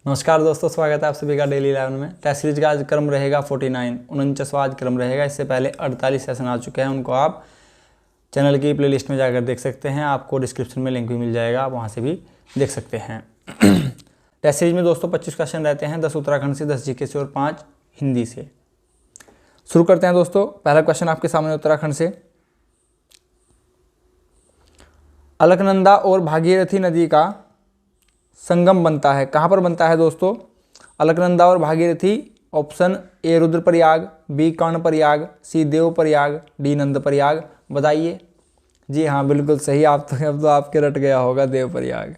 नमस्कार दोस्तों, स्वागत है आप सभी का डेली 11 में। टेस्ट सीरीज का आज क्रम रहेगा 49, 49वां आज क्रम रहेगा। इससे पहले 48 सेशन आ चुके हैं, उनको आप चैनल की प्लेलिस्ट में जाकर देख सकते हैं। आपको डिस्क्रिप्शन में लिंक भी मिल जाएगा, आप वहाँ से भी देख सकते हैं। टेस्ट सीरीज में दोस्तों 25 क्वेश्चन रहते हैं, 10 उत्तराखंड से, 10 जीके से और 5 हिंदी से। शुरू करते हैं दोस्तों। पहला क्वेश्चन आपके सामने उत्तराखंड से। अलकनंदा और भागीरथी नदी का संगम बनता है, कहाँ पर बनता है दोस्तों? अलकनंदा और Bhagirathi. Option A Rudraprayag, B Karnaprayag, C Devprayag, D Nandprayag. बताइए। जी हाँ, बिल्कुल सही। आप तो अब तो आपके रट गया होगा देवप्रयाग।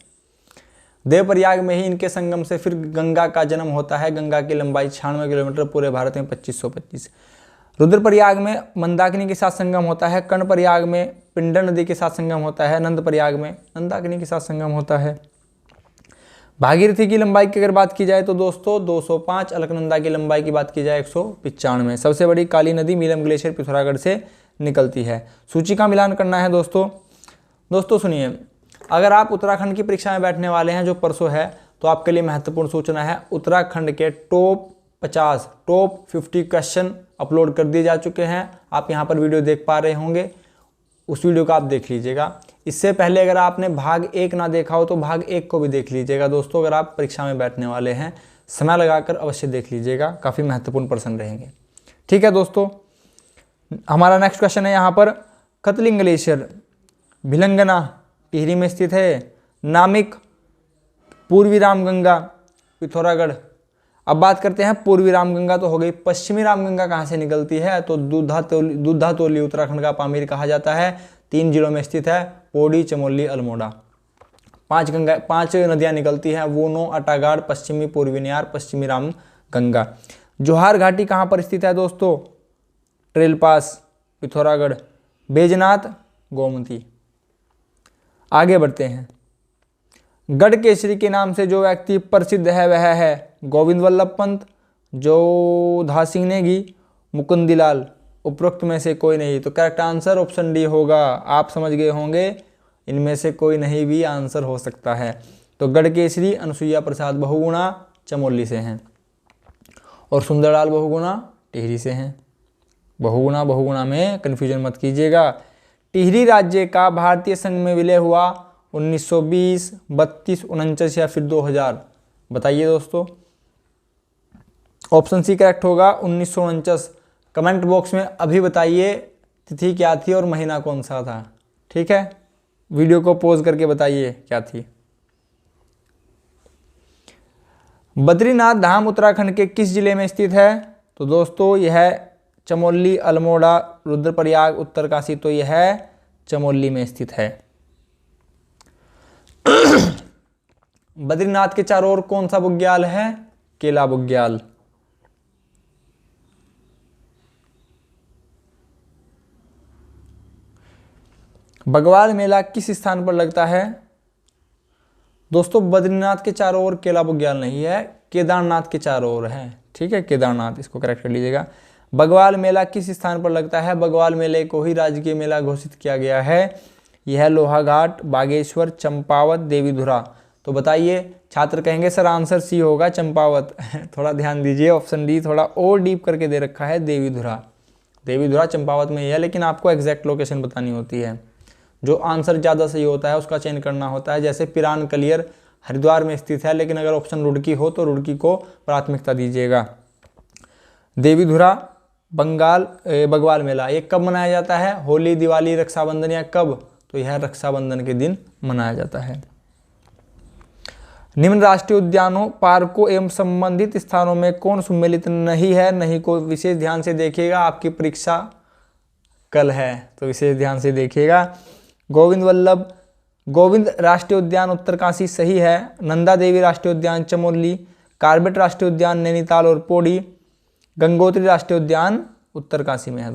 देवप्रयाग में ही इनके संगम से फिर गंगा का जन्म होता है। गंगा की लंबाई 96 किलोमीटर, पूरे भारत में 2525। रुद्रप्रयाग में मंदाकिनी के साथ संगम होता है। कर्णप्रयाग में पिंडर नदी के साथ संगम होता है। नंदप्रयाग में नंदाकिनी के साथ संगम होता है। भागीरथी की लंबाई की अगर बात की जाए तो दोस्तों 205, अलकनंदा की लंबाई की बात की जाए 195। सबसे बड़ी काली नदी मीलम ग्लेशियर पिथौरागढ़ से निकलती है। सूची का मिलान करना है दोस्तों सुनिए, अगर आप उत्तराखंड की परीक्षा में बैठने वाले हैं जो परसों है, तो आपके लिए महत्वपूर्ण सूचना है। उत्तराखंड के टॉप 50, टॉप 50 क्वेश्चन अपलोड कर दिए जा चुके हैं। आप यहाँ पर वीडियो देख पा रहे होंगे, उस वीडियो को आप देख लीजिएगा। इससे पहले अगर आपने भाग 1 ना देखा हो तो भाग 1 को भी देख लीजिएगा दोस्तों। अगर आप परीक्षा में बैठने वाले हैं, समय लगाकर अवश्य देख लीजिएगा, काफ़ी महत्वपूर्ण प्रश्न रहेंगे। ठीक है दोस्तों, हमारा नेक्स्ट क्वेश्चन है यहाँ पर। कतलिंग ग्लेशियर भिलंगना टिहरी में स्थित है। नामिक पूर्वी रामगंगा पिथौरागढ़। अब बात करते हैं पूर्वी रामगंगा तो हो गई। पश्चिमी रामगंगा कहाँ से निकलती है? तो दूधा तोली उत्तराखंड का पामीर कहा जाता है। 3 जिलों में स्थित है, पौड़ी, चमोली, अल्मोड़ा। 5 नदियाँ निकलती हैं, वोनो, अटागाड़, पश्चिमी पूर्वी नियार, पश्चिमी रामगंगा। जोहार घाटी कहाँ पर स्थित है दोस्तों? ट्रेल पास, पिथौरागढ़। बैजनाथ, गोमती। आगे बढ़ते हैं। गढ़ केसरी के नाम से जो व्यक्ति प्रसिद्ध है वह है गोविंद वल्लभ पंत, जोधा सिंह नेगी, मुकुंदलाल। उपरोक्त में से कोई नहीं। तो करेक्ट आंसर ऑप्शन डी होगा। आप समझ गए होंगे, इनमें से कोई नहीं भी आंसर हो सकता है। तो गढ़ केसरी अनुसुईया प्रसाद बहुगुणा चमोली से हैं, और सुंदरलाल बहुगुणा टिहरी से हैं। बहुगुणा में कन्फ्यूजन मत कीजिएगा। टिहरी राज्य का भारतीय संघ में विलय हुआ 1920, 32, 49 या फिर 2000। बताइए दोस्तों। ऑप्शन सी करेक्ट होगा, 1949। कमेंट बॉक्स में अभी बताइए तिथि क्या थी और महीना कौन सा था। ठीक है, वीडियो को पॉज करके बताइए क्या थी। बद्रीनाथ धाम उत्तराखंड के किस जिले में स्थित है? तो दोस्तों यह चमोली, अल्मोड़ा, रुद्रप्रयाग, उत्तरकाशी। तो यह चमोली में स्थित है। बद्रीनाथ के चारों ओर कौन सा बुग्याल है? केला बुग्याल। बगवाल मेला किस स्थान पर लगता है? दोस्तों बद्रीनाथ के चारों ओर केला बुग्याल नहीं है, केदारनाथ के चारों ओर है। ठीक है, केदारनाथ, इसको करेक्ट कर लीजिएगा। बगवाल मेला किस स्थान पर लगता है? बगवाल मेले को ही राजकीय मेला घोषित किया गया है। यह लोहाघाट, बागेश्वर, चंपावत, देवीधुरा। तो बताइए। छात्र कहेंगे सर आंसर सी होगा, चंपावत। थोड़ा ध्यान दीजिए, ऑप्शन डी थोड़ा और डीप करके दे रखा है, देवीधुरा। देवीधुरा चंपावत में ही है, लेकिन आपको एग्जैक्ट लोकेशन बतानी होती है। जो आंसर ज़्यादा सही होता है उसका चयन करना होता है। जैसे पिरान कलियर हरिद्वार में स्थित है, लेकिन अगर ऑप्शन रुड़की हो तो रुड़की को प्राथमिकता दीजिएगा। देवीधुरा, बगवाल मेला ये कब मनाया जाता है? होली, दिवाली, रक्षाबंधन या कब? तो यह रक्षाबंधन के दिन मनाया जाता है। निम्न राष्ट्रीय उद्यानों, पार्कों एवं संबंधित स्थानों में कौन सम्मिलित नहीं है? नहीं को विशेष ध्यान से देखिएगा, आपकी परीक्षा कल है तो विशेष ध्यान से देखिएगा। गोविंद राष्ट्रीय उद्यान उत्तरकाशी सही है। नंदा देवी राष्ट्रीय उद्यान चमोली, कार्बेट राष्ट्रीय उद्यान नैनीताल और पौड़ी, गंगोत्री राष्ट्रीय उद्यान उत्तरकाशी में है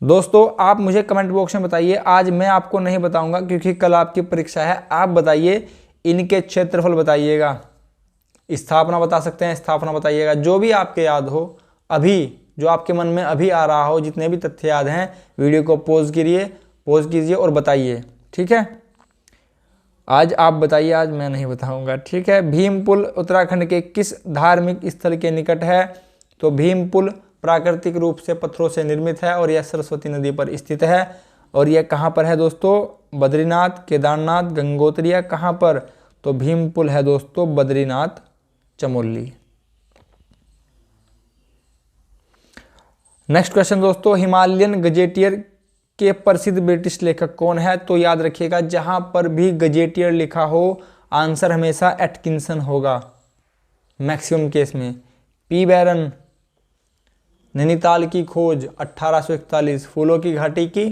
दोस्तों आप मुझे कमेंट बॉक्स में बताइए। आज मैं आपको नहीं बताऊंगा क्योंकि कल आपकी परीक्षा है। आप बताइए, इनके क्षेत्रफल बताइएगा। स्थापना बता सकते हैं, स्थापना बताइएगा, जो भी आपके याद हो अभी, जो आपके मन में अभी आ रहा हो, जितने भी तथ्य याद हैं, वीडियो को पॉज कीजिए और बताइए। ठीक है, आज आप बताइए, आज मैं नहीं बताऊंगा, ठीक है। भीम पुल उत्तराखंड के किस धार्मिक स्थल के निकट है? तो भीम पुल प्राकृतिक रूप से पत्थरों से निर्मित है और यह सरस्वती नदी पर स्थित है। और यह कहाँ पर है दोस्तों? बद्रीनाथ, केदारनाथ, गंगोत्री, या कहाँ पर? तो भीम पुल है दोस्तों बद्रीनाथ चमोली। नेक्स्ट क्वेश्चन दोस्तों, हिमालयन गजेटियर के प्रसिद्ध ब्रिटिश लेखक कौन है? तो याद रखिएगा, जहां पर भी गजेटियर लिखा हो आंसर हमेशा एटकिंसन होगा मैक्सिमम केस में। पी बैरन, नैनीताल की खोज 1841, फूलों की घाटी की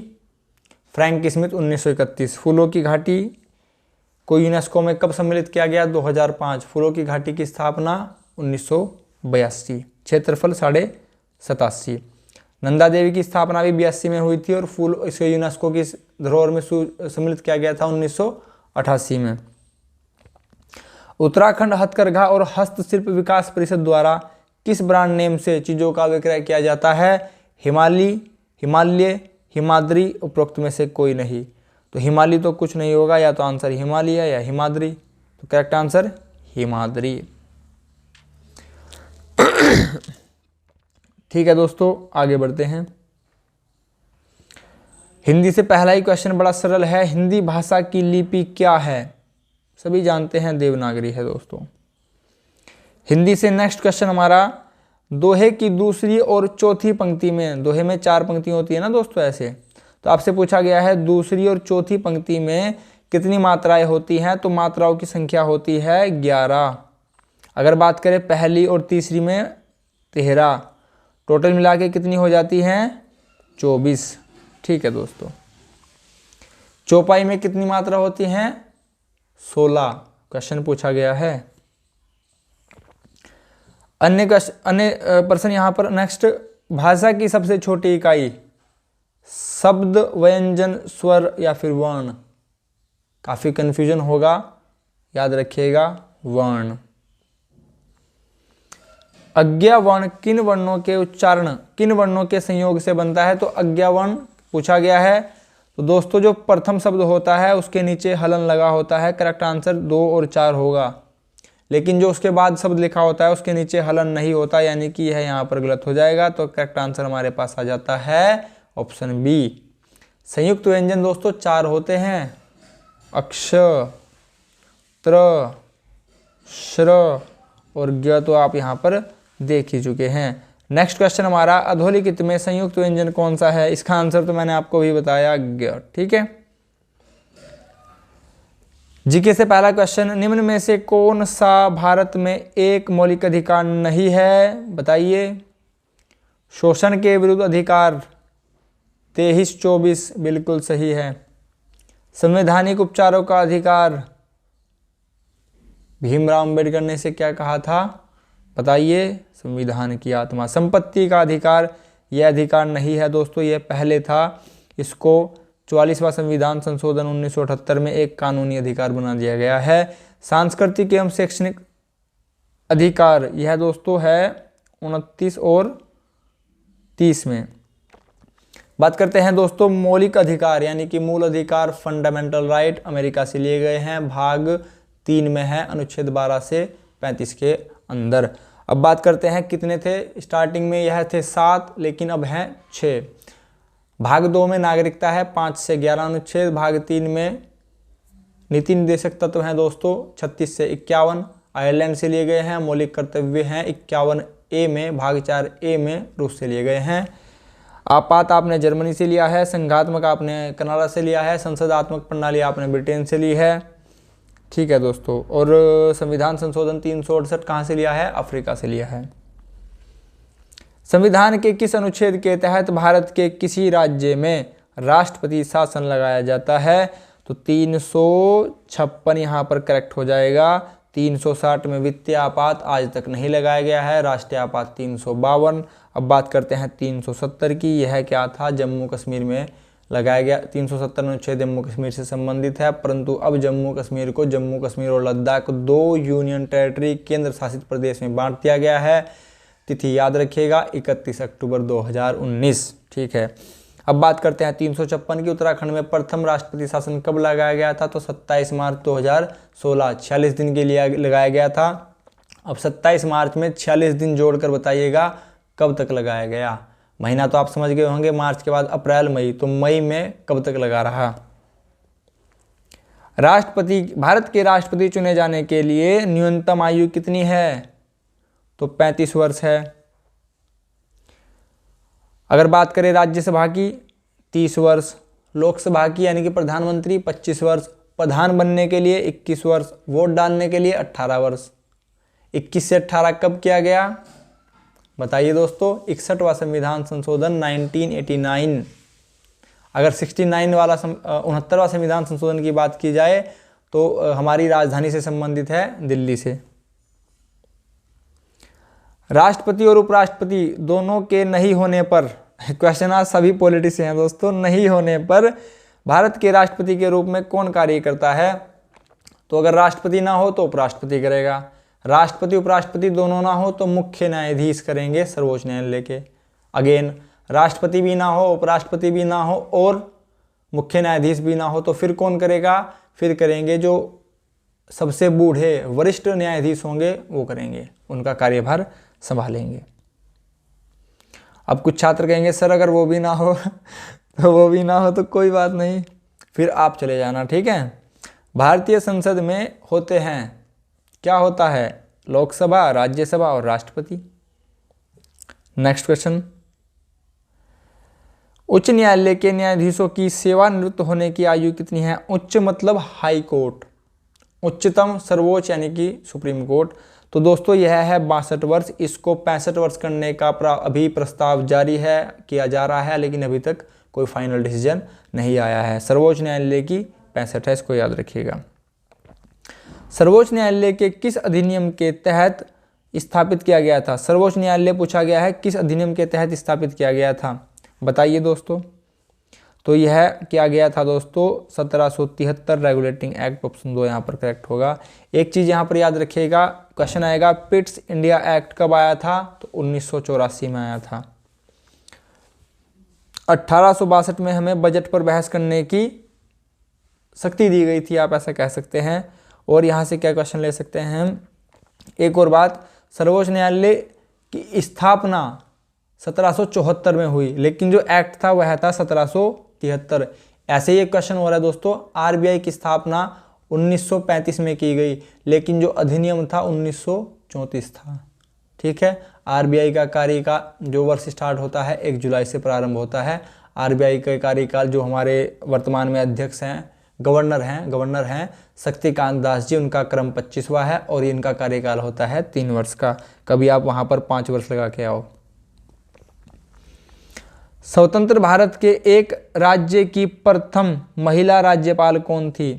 फ्रैंक स्मिथ 1931। फूलों की घाटी को यूनेस्को में कब सम्मिलित किया गया? 2005। फूलों की घाटी की स्थापना 1982। क्षेत्रफल 87.5। नंदा देवी की स्थापना भी 82 में हुई थी और फूल इसे यूनेस्को की धरोहर में सम्मिलित किया गया था 1988 में। उत्तराखंड हथकरघा और हस्तशिल्प विकास परिषद द्वारा किस ब्रांड नेम से चीजों का विक्रय किया जाता है? हिमालय, हिमाद्री, उपरोक्त में से कोई नहीं। तो हिमालय तो कुछ नहीं होगा, या तो आंसर हिमालय या हिमाद्री। तो करेक्ट आंसर हिमाद्री। ठीक है दोस्तों, आगे बढ़ते हैं। हिंदी से पहला ही क्वेश्चन बड़ा सरल है। हिंदी भाषा की लिपि क्या है? सभी जानते हैं देवनागरी है दोस्तों। हिंदी से नेक्स्ट क्वेश्चन हमारा, दोहे की दूसरी और चौथी पंक्ति में, दोहे में 4 पंक्तियां होती है ना दोस्तों ऐसे, तो आपसे पूछा गया है दूसरी और चौथी पंक्ति में कितनी मात्राएं होती हैं? तो मात्राओं की संख्या होती है 11। अगर बात करें पहली और तीसरी में 13, टोटल मिला के कितनी हो जाती हैं? 24। ठीक है दोस्तों। चौपाई में कितनी मात्रा होती हैं? 16 क्वेश्चन पूछा गया है। अन्य प्रश्न यहां पर नेक्स्ट, भाषा की सबसे छोटी इकाई शब्द, व्यंजन, स्वर या फिर वर्ण? काफी कंफ्यूजन होगा, याद रखिएगा वर्ण। अज्ञा वर्ण किन वर्णों के उच्चारण, किन वर्णों के संयोग से बनता है? तो अज्ञा वर्ण पूछा गया है। तो दोस्तों जो प्रथम शब्द होता है उसके नीचे हलन लगा होता है, करेक्ट आंसर 2 और 4 होगा। लेकिन जो उसके बाद शब्द लिखा होता है उसके नीचे हलन नहीं होता, यानी कि यह यहाँ पर गलत हो जाएगा। तो करेक्ट आंसर हमारे पास आ जाता है ऑप्शन बी। संयुक्त व्यंजन दोस्तों 4 होते हैं, अक्ष, त्र, श्र और ज्ञ, तो आप यहाँ पर देख ही चुके हैं। नेक्स्ट क्वेश्चन हमारा, अधोलिखित में संयुक्त व्यंजन कौन सा है? इसका आंसर तो मैंने आपको भी बताया, ज्ञ। ठीक है। जीके से पहला क्वेश्चन, निम्न में से कौन सा भारत में एक मौलिक अधिकार नहीं है? बताइए। शोषण के विरुद्ध अधिकार 23-24 बिल्कुल सही है। संवैधानिक उपचारों का अधिकार भीमराव अंबेडकर ने इसे क्या कहा था? बताइए। संविधान की आत्मा। संपत्ति का अधिकार, यह अधिकार नहीं है दोस्तों, यह पहले था। इसको 44वां संविधान संशोधन 1978 में एक कानूनी अधिकार बना दिया गया है। सांस्कृतिक एवं शैक्षणिक अधिकार, यह दोस्तों है 29 और 30 में। बात करते हैं दोस्तों मौलिक अधिकार यानी कि मूल अधिकार, फंडामेंटल राइट, अमेरिका से लिए गए हैं, भाग 3 में है, अनुच्छेद 12 से 35 के अंदर। अब बात करते हैं कितने थे, स्टार्टिंग में यह थे 7 लेकिन अब हैं 6। भाग 2 में नागरिकता है 5 से 11 अनुच्छेद, भाग 3 में नीति निर्देशक तत्व हैं दोस्तों 36 से 51 आयरलैंड से लिए गए हैं, मौलिक कर्तव्य हैं 51A में, भाग 4A में रूस से लिए गए हैं। आपात आपने जर्मनी से लिया है, संघात्मक आपने कनाडा से लिया है, संसदात्मक प्रणाली आपने ब्रिटेन से ली है। ठीक है दोस्तों, और संविधान संशोधन 368 कहाँ से लिया है? अफ्रीका से लिया है। संविधान के किस अनुच्छेद के तहत भारत के किसी राज्य में राष्ट्रपति शासन लगाया जाता है? तो 356 यहाँ पर करेक्ट हो जाएगा। 360 में वित्तीय आपात आज तक नहीं लगाया गया है, राष्ट्रीय आपात 352। अब बात करते हैं 370 की, यह क्या था? जम्मू कश्मीर में लगाया गया। 370 अनुच्छेद जम्मू कश्मीर से संबंधित है, परंतु अब जम्मू कश्मीर को जम्मू कश्मीर और लद्दाख 2 यूनियन टेरिटरी केंद्र शासित प्रदेश में बांट दिया गया है। तिथि याद रखिएगा 31 अक्टूबर 2019। ठीक है। अब बात करते हैं 356 की। उत्तराखंड में प्रथम राष्ट्रपति शासन कब लगाया गया था? तो 27 मार्च 2016, 46 दिन के लिए लगाया गया था। अब 27 मार्च में 46 दिन जोड़कर बताइएगा कब तक लगाया गया। महीना तो आप समझ गए होंगे, मार्च के बाद अप्रैल मई, तो मई में कब तक लगा रहा। भारत के राष्ट्रपति चुने जाने के लिए न्यूनतम आयु कितनी है? तो 35 वर्ष है। अगर बात करें राज्यसभा की 30 वर्ष, लोकसभा की यानी कि प्रधानमंत्री 25 वर्ष, प्रधान बनने के लिए 21 वर्ष, वोट डालने के लिए 18 वर्ष। 21 से 18 कब किया गया बताइए दोस्तों? 61वां संविधान संशोधन 1989। अगर 69 वाला 69वां संविधान संशोधन की बात की जाए तो हमारी राजधानी से संबंधित है, दिल्ली से। राष्ट्रपति और उपराष्ट्रपति दोनों के नहीं होने पर, क्वेश्चन आज सभी पॉलिटिशियन हैं दोस्तों, नहीं होने पर भारत के राष्ट्रपति के रूप में कौन कार्य करता है? तो अगर राष्ट्रपति ना हो तो उपराष्ट्रपति करेगा, राष्ट्रपति उपराष्ट्रपति दोनों ना हो तो मुख्य न्यायाधीश करेंगे सर्वोच्च न्यायालय के। अगेन राष्ट्रपति भी ना हो, उपराष्ट्रपति भी ना हो और मुख्य न्यायाधीश भी ना हो तो फिर कौन करेगा? फिर करेंगे जो सबसे बूढ़े वरिष्ठ न्यायाधीश होंगे वो करेंगे, उनका कार्यभार संभालेंगे। अब कुछ छात्र कहेंगे सर अगर वो भी ना हो तो वो भी ना हो तो कोई बात नहीं, फिर आप चले जाना, ठीक है। भारतीय संसद में होते हैं, क्या होता है? लोकसभा, राज्यसभा और राष्ट्रपति। नेक्स्ट क्वेश्चन, उच्च न्यायालय के न्यायाधीशों की सेवानिवृत्त होने की आयु कितनी है? उच्च मतलब हाई कोर्ट, उच्चतम सर्वोच्च यानी कि सुप्रीम कोर्ट। तो दोस्तों यह है 62 वर्ष। इसको 65 वर्ष करने का अभी प्रस्ताव जारी है, किया जा रहा है, लेकिन अभी तक कोई फाइनल डिसीजन नहीं आया है। सर्वोच्च न्यायालय की 65 है, इसको याद रखिएगा। सर्वोच्च न्यायालय के किस अधिनियम के तहत स्थापित किया गया था? सर्वोच्च न्यायालय पूछा गया है किस अधिनियम के तहत स्थापित किया गया था, बताइए दोस्तों। तो यह किया गया था दोस्तों 1773 रेगुलेटिंग एक्ट, ऑप्शन 2 यहाँ पर करेक्ट होगा। एक चीज़ यहाँ पर याद रखिएगा, क्वेश्चन आएगा पिट्स इंडिया एक्ट कब आया था? तो 1984 में आया था। 1862 में हमें बजट पर बहस करने की शक्ति दी गई थी, आप ऐसा कह सकते हैं। और यहाँ से क्या क्वेश्चन ले सकते हैं हम? एक और बात, सर्वोच्च न्यायालय की स्थापना 1774 में हुई, लेकिन जो एक्ट था वह था 1773। ऐसे ही एक क्वेश्चन हो रहा है दोस्तों, आरबीआई की स्थापना 1935 में की गई, लेकिन जो अधिनियम था 1934 था, ठीक है। आरबीआई का कार्यकाल जो वर्ष स्टार्ट होता है 1 जुलाई से प्रारंभ होता है। आरबीआई का कार्यकाल जो हमारे वर्तमान में अध्यक्ष हैं, गवर्नर हैं शक्तिकांत दास जी, उनका क्रम 25वां है और इनका कार्यकाल होता है 3 वर्ष का। कभी आप वहां पर 5 वर्ष लगा के आओ। स्वतंत्र भारत के एक राज्य की प्रथम महिला राज्यपाल कौन थी?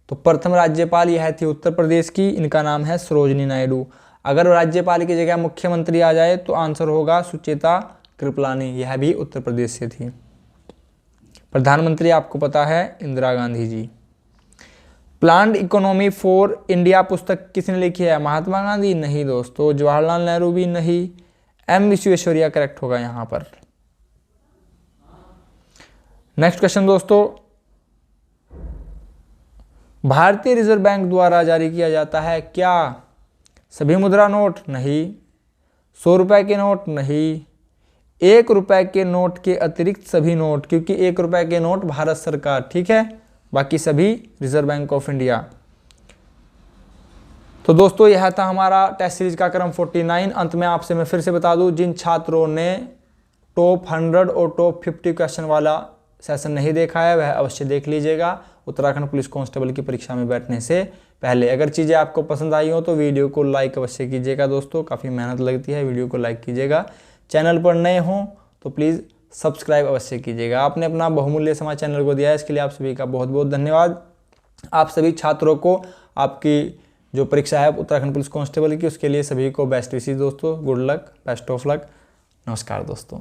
तो प्रथम राज्यपाल यह थी उत्तर प्रदेश की, इनका नाम है सरोजिनी नायडू। अगर राज्यपाल की जगह मुख्यमंत्री आ जाए तो आंसर होगा सुचेता कृपलानी, यह भी उत्तर प्रदेश से थी। प्रधानमंत्री आपको पता है Indira Gandhi ji. Planned economy for India पुस्तक किसने लिखी है? महात्मा गांधी? नहीं दोस्तों। जवाहरलाल नेहरू भी नहीं। एम विश्वेश्वरैया करेक्ट होगा यहां पर। नेक्स्ट क्वेश्चन दोस्तों, भारतीय रिजर्व बैंक द्वारा जारी किया जाता है क्या? सभी मुद्रा नोट? नहीं। 100 रुपए के नोट? नहीं। 1 रुपए के नोट के अतिरिक्त सभी नोट, क्योंकि 1 रुपए के नोट भारत सरकार, ठीक है, बाकी सभी रिजर्व बैंक ऑफ इंडिया। तो दोस्तों यह था हमारा टेस्ट सीरीज का क्रम 49। अंत में आपसे मैं फिर से बता दूं, जिन छात्रों ने टॉप 100 और टॉप 50 क्वेश्चन वाला सेशन नहीं देखा है वह अवश्य देख लीजिएगा उत्तराखंड पुलिस कांस्टेबल की परीक्षा में बैठने से पहले। अगर चीज़ें आपको पसंद आई हो तो वीडियो को लाइक अवश्य कीजिएगा दोस्तों, काफ़ी मेहनत लगती है, वीडियो को लाइक कीजिएगा। चैनल पर नए हों तो प्लीज़ सब्सक्राइब अवश्य कीजिएगा। आपने अपना बहुमूल्य समय चैनल को दिया है, इसके लिए आप सभी का बहुत बहुत धन्यवाद। आप सभी छात्रों को आपकी जो परीक्षा है उत्तराखंड पुलिस कांस्टेबल की, उसके लिए सभी को बेस्ट विशेस दोस्तों। Good luck, best of luck. नमस्कार दोस्तों।